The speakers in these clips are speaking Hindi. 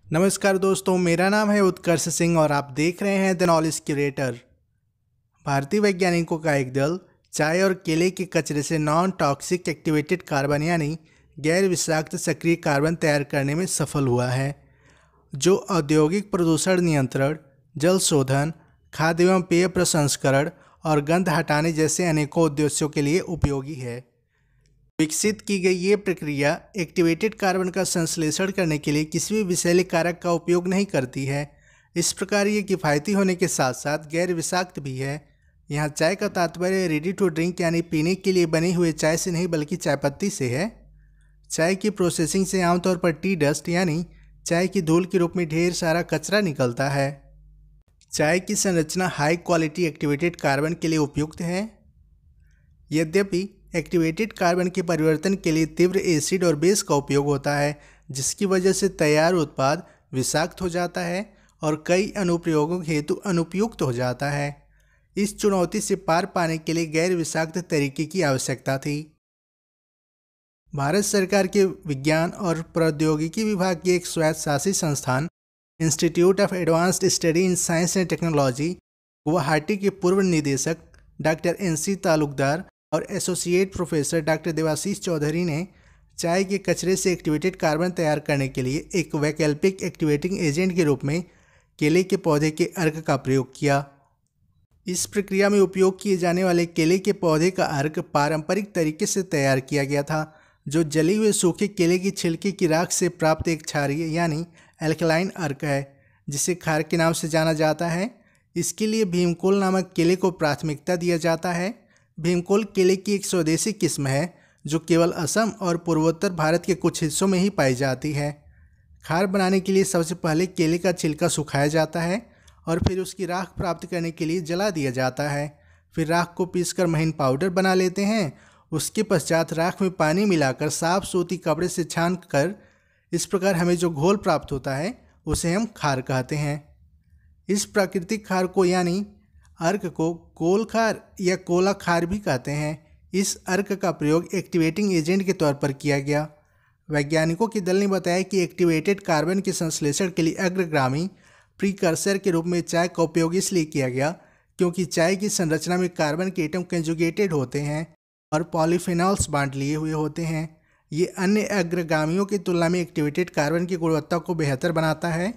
नमस्कार दोस्तों, मेरा नाम है उत्कर्ष सिंह और आप देख रहे हैं द नॉलेज क्यूरेटर। भारतीय वैज्ञानिकों का एक दल चाय और केले के कचरे से नॉन टॉक्सिक एक्टिवेटेड कार्बन यानी गैर विषाक्त सक्रिय कार्बन तैयार करने में सफल हुआ है, जो औद्योगिक प्रदूषण नियंत्रण, जल शोधन, खाद्य एवं पेय प्रसंस्करण और गंध हटाने जैसे अनेकों उद्देश्यों के लिए उपयोगी है। विकसित की गई ये प्रक्रिया एक्टिवेटेड कार्बन का संश्लेषण करने के लिए किसी भी विषैले कारक का उपयोग नहीं करती है। इस प्रकार ये किफ़ायती होने के साथ साथ गैर विषाक्त भी है। यहाँ चाय का तात्पर्य रेडी टू ड्रिंक यानी पीने के लिए बने हुए चाय से नहीं बल्कि चाय पत्ती से है। चाय की प्रोसेसिंग से आमतौर पर टी डस्ट यानी चाय की धूल के रूप में ढेर सारा कचरा निकलता है। चाय की संरचना हाई क्वालिटी एक्टिवेटेड कार्बन के लिए उपयुक्त है। यद्यपि एक्टिवेटेड कार्बन के परिवर्तन के लिए तीव्र एसिड और बेस का उपयोग होता है, जिसकी वजह से तैयार उत्पाद विषाक्त हो जाता है और कई अनुप्रयोगों हेतु अनुपयुक्त हो जाता है। इस चुनौती से पार पाने के लिए गैर विषाक्त तरीके की आवश्यकता थी। भारत सरकार के विज्ञान और प्रौद्योगिकी विभाग के एक स्वायत्तशासी संस्थान institute of advanced study in science and technology Guwahati के पूर्व निदेशक डॉक्टर NC तालुकदार और associate professor doctor Debashish Chowdhury ने चाय के कचरे से एक्टिवेटेड कार्बन तैयार करने के लिए एक वैकल्पिक एक्टिवेटिंग एजेंट के रूप में केले के पौधे के अर्क का प्रयोग किया। इस प्रक्रिया में उपयोग किए जाने वाले केले के पौधे का अर्क पारंपरिक तरीके से तैयार किया गया था, जो जली हुए सूखे केले की छिलके की राख से प्राप्त एक क्षारीय यानी एल्कलाइन अर्क है, जिसे खार के नाम से जाना जाता है। इसके लिए भीमकोल नामक केले को प्राथमिकता दिया जाता है। भीमकोल केले की एक स्वदेशी किस्म है जो केवल असम और पूर्वोत्तर भारत के कुछ हिस्सों में ही पाई जाती है। खार बनाने के लिए सबसे पहले केले का छिलका सुखाया जाता है और फिर उसकी राख प्राप्त करने के लिए जला दिया जाता है। फिर राख को पीसकर महीन पाउडर बना लेते हैं। उसके पश्चात राख में पानी मिलाकर साफ सूती कपड़े से छान कर इस प्रकार हमें जो घोल प्राप्त होता है उसे हम खार कहते हैं। इस प्राकृतिक खार को यानी अर्क को कोल खार या कोला खार भी कहते हैं। इस अर्क का प्रयोग एक्टिवेटिंग एजेंट के तौर पर किया गया। वैज्ञानिकों के दल ने बताया कि एक्टिवेटेड कार्बन के संश्लेषण के लिए अग्रगामी प्रीकर्सर के रूप में चाय का उपयोग इसलिए किया गया क्योंकि चाय की संरचना में कार्बन के एटम कंजुगेटेड होते हैं और पॉलीफेनॉल्स बांट लिए हुए होते हैं। ये अन्य अग्रगामियों की तुलना में एक्टिवेटेड कार्बन की गुणवत्ता को बेहतर बनाता है।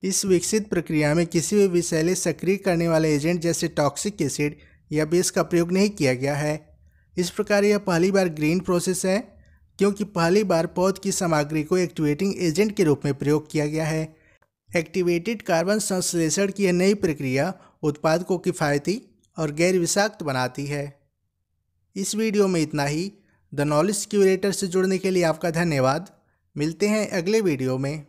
इस विकसित प्रक्रिया में किसी भी विषैले सक्रिय करने वाले एजेंट जैसे टॉक्सिक एसिड या बेस का प्रयोग नहीं किया गया है। इस प्रकार यह पहली बार ग्रीन प्रोसेस है क्योंकि पहली बार पौध की सामग्री को एक्टिवेटिंग एजेंट के रूप में प्रयोग किया गया है। एक्टिवेटेड कार्बन संश्लेषण की यह नई प्रक्रिया उत्पाद को किफ़ायती और गैर विषाक्त बनाती है। इस वीडियो में इतना ही। द नॉलेज क्यूरेटर से जुड़ने के लिए आपका धन्यवाद। मिलते हैं अगले वीडियो में।